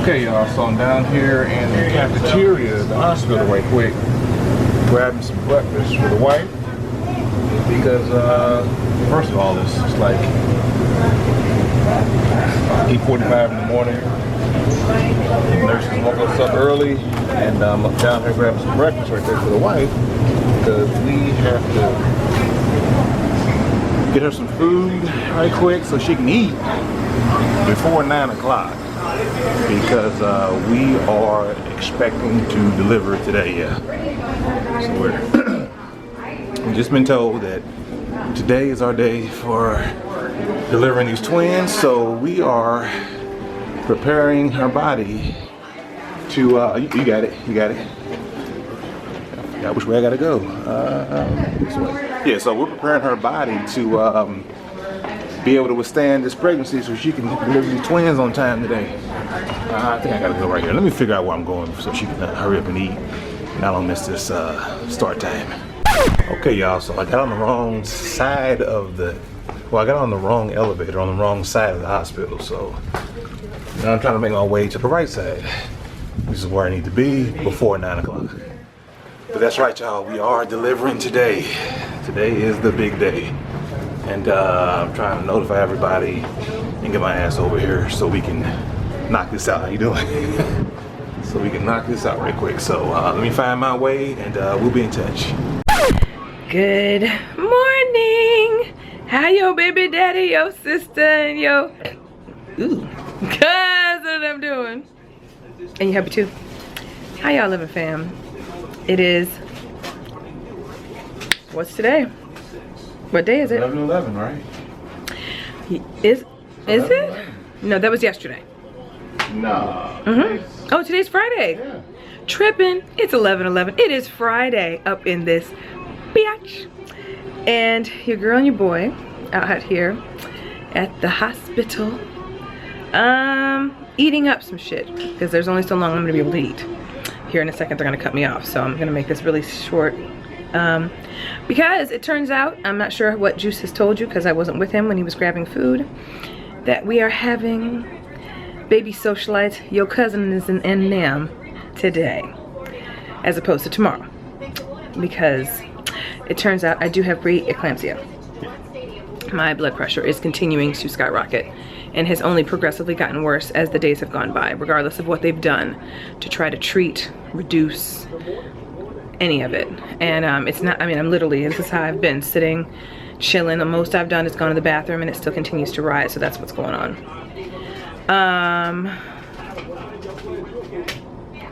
Okay, y'all, so I'm down here in the cafeteria at the hospital right quick, grabbing some breakfast for the wife, because first of all, it's like 8:45 in the morning. The nurses woke us up early, and I'm down here grabbing some breakfast right there for the wife, because we have to get her some food right quick so she can eat before 9 o'clock. Because we are expecting to deliver today, yeah. So we've just been told that today is our day for delivering these twins, so we are preparing her body to, you got it. Yeah, which way I gotta go? This way. Yeah, so we're preparing her body to be able to withstand this pregnancy so she can deliver these twins on time today. I think I gotta go right here. Let me figure out where I'm going so she can hurry up and eat and I don't miss this start time. Okay, y'all, so I got on the wrong side of the, well, I got on the wrong elevator on the wrong side of the hospital, so now I'm trying to make my way to the right side, which is where I need to be before 9 o'clock. But that's right, y'all, we are delivering today. Today is the big day. And I'm trying to notify everybody and get my ass over here so we can knock this out. How you doing? So we can knock this out right quick. So let me find my way and we'll be in touch. Good morning. How your baby daddy, your sister, and your cousin I'm doing? And you happy too? How y'all living, fam? It is, what's today? What day is it? 11/11, right? Is it? No, that was yesterday. No. Oh, today's Friday. Yeah. Tripping. It's 11/11. It is Friday up in this bitch. And your girl and your boy out here at the hospital, eating up some shit because there's only so long I'm gonna be able to eat. Here in a second they're gonna cut me off, so I'm gonna make this really short. Because it turns out, I'm not sure what Juice has told you because I wasn't with him when he was grabbing food, that we are having baby Socialite, your cousin is in NAM today, as opposed to tomorrow. Because it turns out I do have preeclampsia. My blood pressure is continuing to skyrocket and has only progressively gotten worse as the days have gone by, regardless of what they've done to try to treat, reduce, any of it. And it's not, I mean, I'm literally, this is how I've been sitting, chilling. The most I've done is gone to the bathroom and it still continues to rise, so that's what's going on.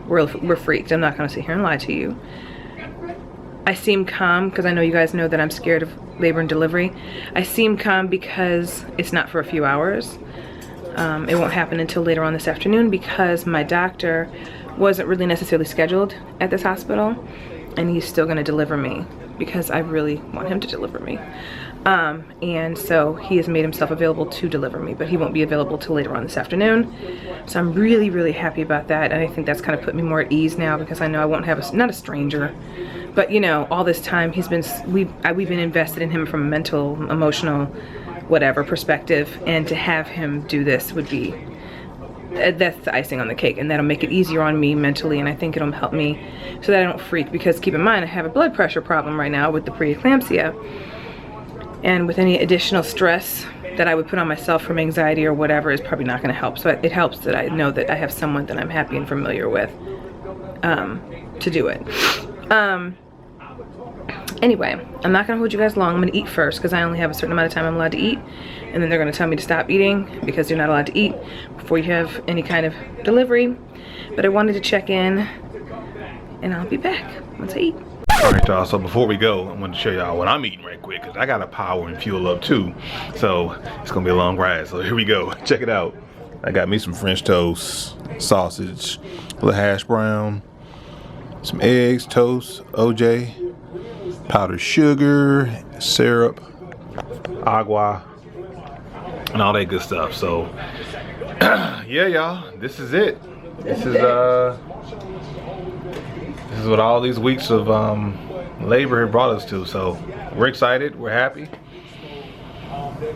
We're freaked. I'm not gonna sit here and lie to you. I seem calm because I know you guys know that I'm scared of labor and delivery. I seem calm because it's not for a few hours. It won't happen until later on this afternoon because my doctor wasn't really necessarily scheduled at this hospital, and he's still gonna deliver me because I really want him to deliver me. And so he has made himself available to deliver me, but he won't be available till later on this afternoon. So I'm really, really happy about that, and I think that's kind of put me more at ease now because I know I won't have not a stranger, but you know, all this time we've been invested in him from a mental, emotional, whatever perspective, and to have him do this would be, that's the icing on the cake, and that'll make it easier on me mentally, and I think it'll help me so that I don't freak, because keep in mind I have a blood pressure problem right now with the preeclampsia, and with any additional stress that I would put on myself from anxiety or whatever is probably not going to help. So it helps that I know that I have someone that I'm happy and familiar with to do it. Anyway, I'm not gonna hold you guys long. I'm gonna eat first because I only have a certain amount of time I'm allowed to eat, and then they're gonna tell me to stop eating because you're not allowed to eat before you have any kind of delivery. But I wanted to check in, and I'll be back once I eat. All right, y'all, so before we go, I'm gonna show y'all what I'm eating right quick because I gotta power and fuel up too. So it's gonna be a long ride, so here we go. Check it out. I got me some French toast, sausage, a little hash brown, some eggs, toast, OJ, powdered sugar, syrup, agua, and all that good stuff. So yeah, y'all, this is it. This is what all these weeks of labor have brought us to. So we're excited, we're happy.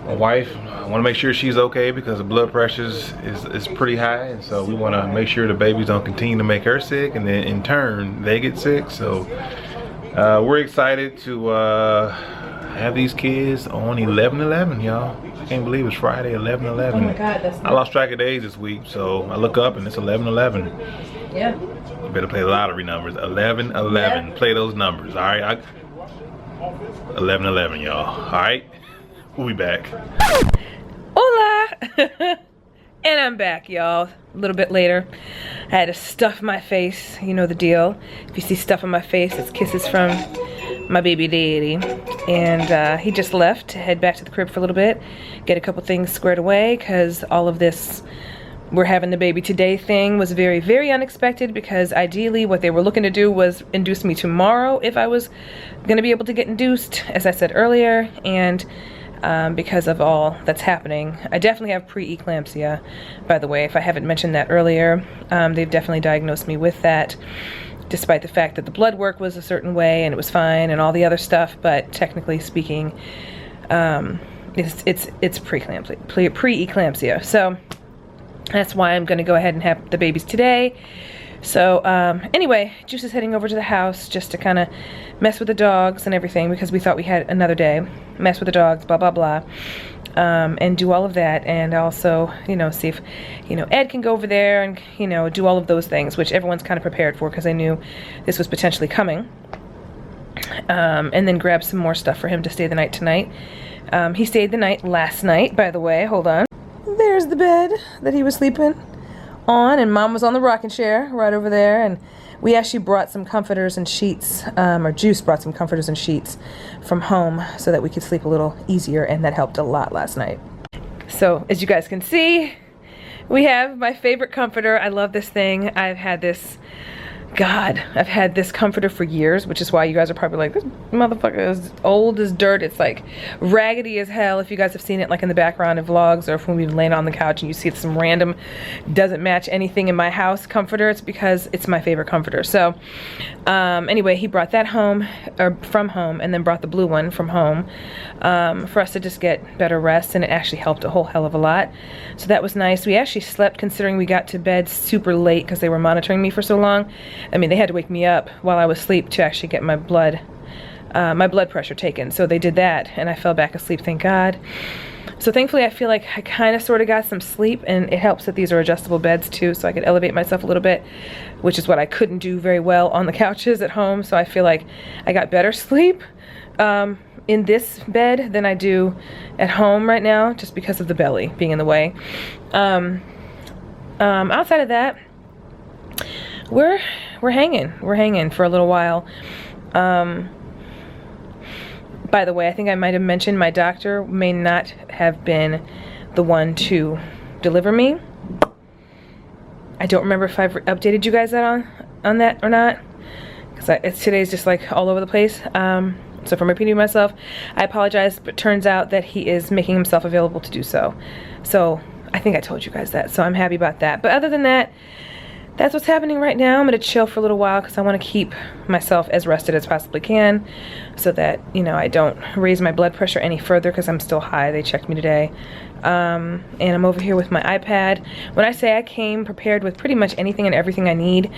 my wife. I want to make sure she's okay because the blood pressure is pretty high, and so we want to make sure the babies don't continue to make her sick, and then in turn they get sick. So we're excited to have these kids on 11/11, y'all. I can't believe it's Friday, 11/11. Oh my God, that's I lost track of days this week, so I look up and it's 11/11. Yeah. You better play the lottery numbers. 11/11. Yeah. Play those numbers. All right. 11/11, y'all. All right. We'll be back. Hola! And I'm back, y'all. A little bit later. I had to stuff my face. You know the deal. If you see stuff on my face, it's kisses from my baby daddy. And he just left to head back to the crib for a little bit. Get a couple things squared away, because all of this we're having the baby today thing was very, very unexpected, because ideally what they were looking to do was induce me tomorrow if I was going to be able to get induced, as I said earlier. And because of all that's happening, I definitely have pre-eclampsia, by the way, if I haven't mentioned that earlier. They've definitely diagnosed me with that, despite the fact that the blood work was a certain way and it was fine and all the other stuff. But technically speaking, it's pre-eclampsia. So that's why I'm going to go ahead and have the babies today. So anyway, Juice is heading over to the house just to kind of mess with the dogs and everything, because we thought we had another day. Mess with the dogs, blah, blah, blah. And do all of that. And also, you know, see if, you know, Ed can go over there and, you know, do all of those things, which everyone's kind of prepared for, because I knew this was potentially coming. And then grab some more stuff for him to stay the night tonight. He stayed the night last night, by the way. Hold on. There's the bed that he was sleeping on, and Mom was on the rocking chair right over there. And we actually brought some comforters and sheets, or Juice brought some comforters and sheets from home so that we could sleep a little easier, and that helped a lot last night. So as you guys can see, we have my favorite comforter. I love this thing. I've had this comforter for years, which is why you guys are probably like, this motherfucker is old as dirt. It's like raggedy as hell. If you guys have seen it like in the background of vlogs, or if when we've been laying on the couch and you see some random, doesn't match anything in my house comforter, it's because it's my favorite comforter. So anyway, he brought that home, or from home, and then brought the blue one from home for us to just get better rest, and it actually helped a whole hell of a lot. So that was nice. We actually slept, considering we got to bed super late because they were monitoring me for so long. I mean, they had to wake me up while I was asleep to actually get my blood pressure taken. So they did that, and I fell back asleep, thank God. So thankfully, I feel like I kind of sort of got some sleep, and it helps that these are adjustable beds too, so I could elevate myself a little bit, which is what I couldn't do very well on the couches at home. So I feel like I got better sleep in this bed than I do at home right now, just because of the belly being in the way. Outside of that, we're hanging for a little while. By the way, I think I might have mentioned my doctor may not have been the one to deliver me. I don't remember if I've updated you guys that on that or not, because today's just like all over the place. So from repeating myself, I apologize, but turns out that he is making himself available to do so. So I think I told you guys that, so I'm happy about that. But other than that, that's what's happening right now. I'm gonna chill for a little while because I want to keep myself as rested as possibly can, so that, you know, I don't raise my blood pressure any further, because I'm still high. They checked me today. And I'm over here with my iPad. When I say I came prepared with pretty much anything and everything I need,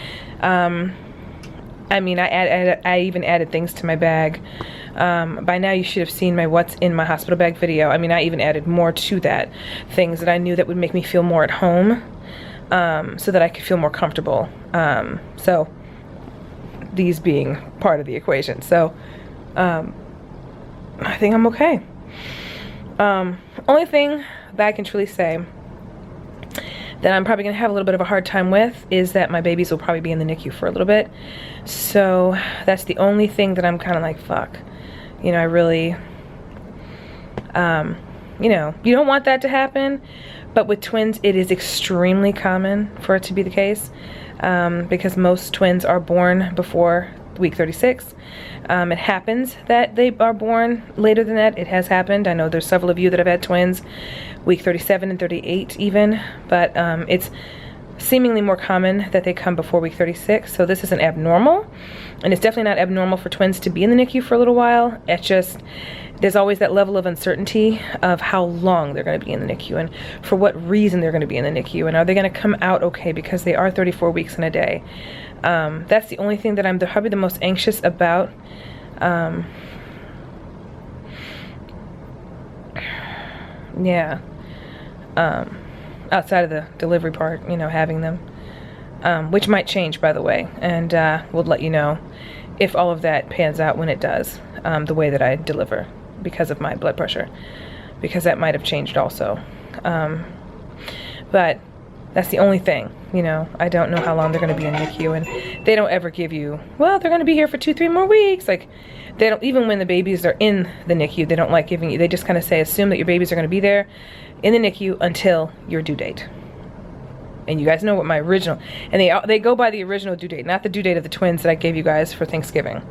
I mean, I even added things to my bag. By now you should have seen my what's in my hospital bag video. I mean, I even added more to that. Things that I knew that would make me feel more at home, so that I could feel more comfortable. So these being part of the equation. So I think I'm okay. Only thing that I can truly say that I'm probably gonna have a little bit of a hard time with is that my babies will probably be in the NICU for a little bit. So that's the only thing that I'm kind of like, fuck. You know, I really, you know, you don't want that to happen, but with twins, it is extremely common for it to be the case, because most twins are born before week 36. It happens that they are born later than that. It has happened. I know there's several of you that have had twins week 37 and 38 even, but it's seemingly more common that they come before week 36. So this isn't abnormal, and it's definitely not abnormal for twins to be in the NICU for a little while. It's just, there's always that level of uncertainty of how long they're going to be in the NICU and for what reason they're going to be in the NICU, and are they going to come out okay, because they are 34 weeks in a day. That's the only thing that I'm probably the most anxious about. Yeah. Outside of the delivery part, you know, having them, which might change, by the way, and we'll let you know if all of that pans out when it does, the way that I deliver, because of my blood pressure, because that might have changed also. But that's the only thing, you know. I don't know how long they're going to be in NICU, and they don't ever give you, well, they're going to be here for 2-3 more weeks. Like, they don't, even when the babies are in the NICU, they don't like giving you, they just kind of say, assume that your babies are going to be there in the NICU until your due date. And you guys know what my original, and they go by the original due date, not the due date of the twins that I gave you guys for Thanksgiving.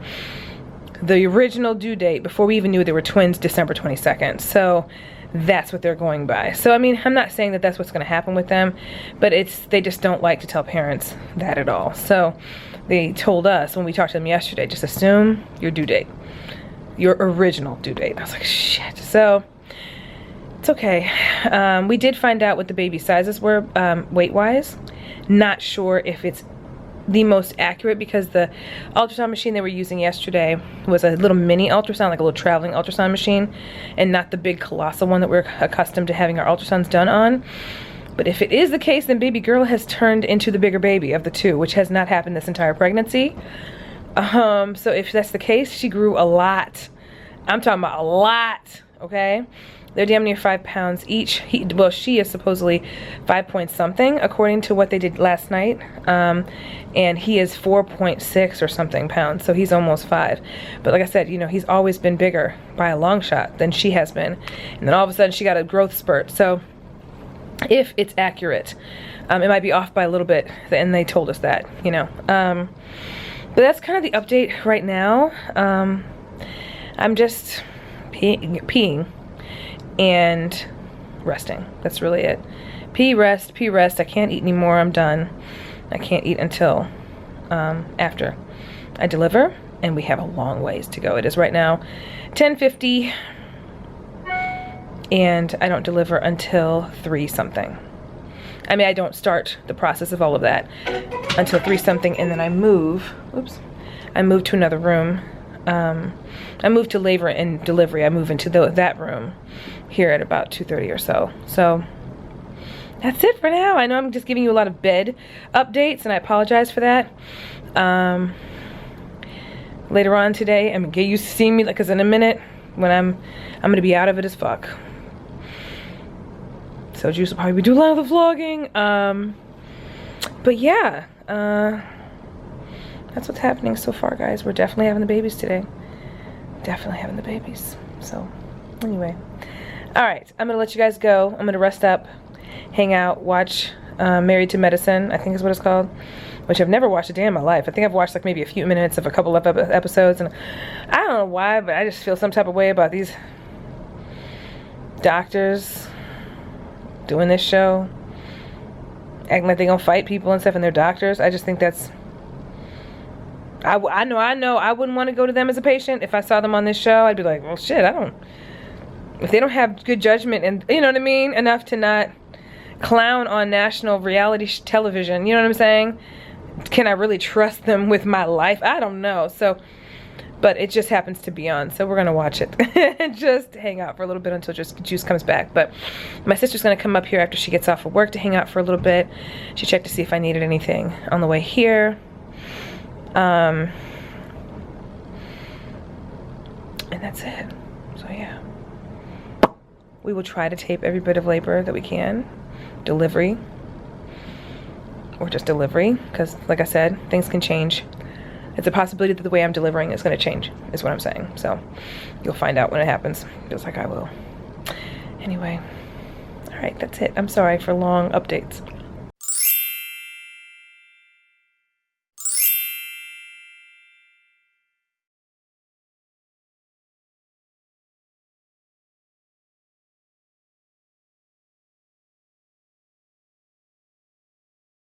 The original due date, before we even knew they were twins, December 22nd. So that's what they're going by. So I mean, I'm not saying that that's what's going to happen with them, but they just don't like to tell parents that at all. So they told us when we talked to them yesterday, just assume your due date, your original due date. I was like, shit. So it's okay. We did find out what the baby sizes were, weight-wise. Not sure if it's the most accurate, because the ultrasound machine they were using yesterday was a little mini ultrasound, like a little traveling ultrasound machine, and not the big colossal one that we're accustomed to having our ultrasounds done on. But if it is the case, then baby girl has turned into the bigger baby of the two, which has not happened this entire pregnancy. So if that's the case, she grew a lot. I'm talking about a lot, okay? They're damn near 5 pounds each. Well, she is supposedly 5 point something, according to what they did last night. And he is 4.6 or something pounds, so he's almost 5. But like I said, you know, he's always been bigger by a long shot than she has been. And then all of a sudden she got a growth spurt. So if it's accurate, it might be off by a little bit, and they told us that, you know. But that's kind of the update right now. I'm just peeing and resting. That's really it. Pee, rest. I can't eat anymore. I'm done. I can't eat until after I deliver, and we have a long ways to go. It is right now 10:50, and I don't deliver until 3 something. I mean, I don't start the process of all of that until 3 something, and then I move. Oops. I move to another room. I move to labor and delivery. I move into that room here at about 2:30 or so. So that's it for now. I know I'm just giving you a lot of bed updates, and I apologize for that. Later on today, I'm gonna get used to seeing me, like, cause in a minute when I'm gonna be out of it as fuck. So Juice will probably do a lot of the vlogging. But yeah, that's what's happening so far, guys. We're definitely having the babies today. Definitely having the babies. So anyway, all right, I'm gonna let you guys go. I'm gonna rest up, hang out, watch Married to Medicine, I think is what it's called, which I've never watched a day in my life. I think I've watched like maybe a few minutes of a couple of episodes, and I don't know why, but I just feel some type of way about these doctors doing this show, acting like they gonna fight people and stuff, and they're doctors. I just think that's, I know I wouldn't want to go to them as a patient. If I saw them on this show, I'd be like, well, shit, if they don't have good judgment, and you know what I mean, enough to not clown on national reality television, you know what I'm saying, can I really trust them with my life? I don't know. So, but it just happens to be on, so we're gonna watch it and just hang out for a little bit until Juice comes back. But my sister's gonna come up here after she gets off of work to hang out for a little bit. She checked to see if I needed anything on the way here. And that's it. So yeah, we will try to tape every bit of labor that we can, delivery, or just delivery, because like I said, things can change. It's a possibility that the way I'm delivering is going to change, is what I'm saying. So you'll find out when it happens, just like I will. Anyway, all right, that's it. I'm sorry for long updates.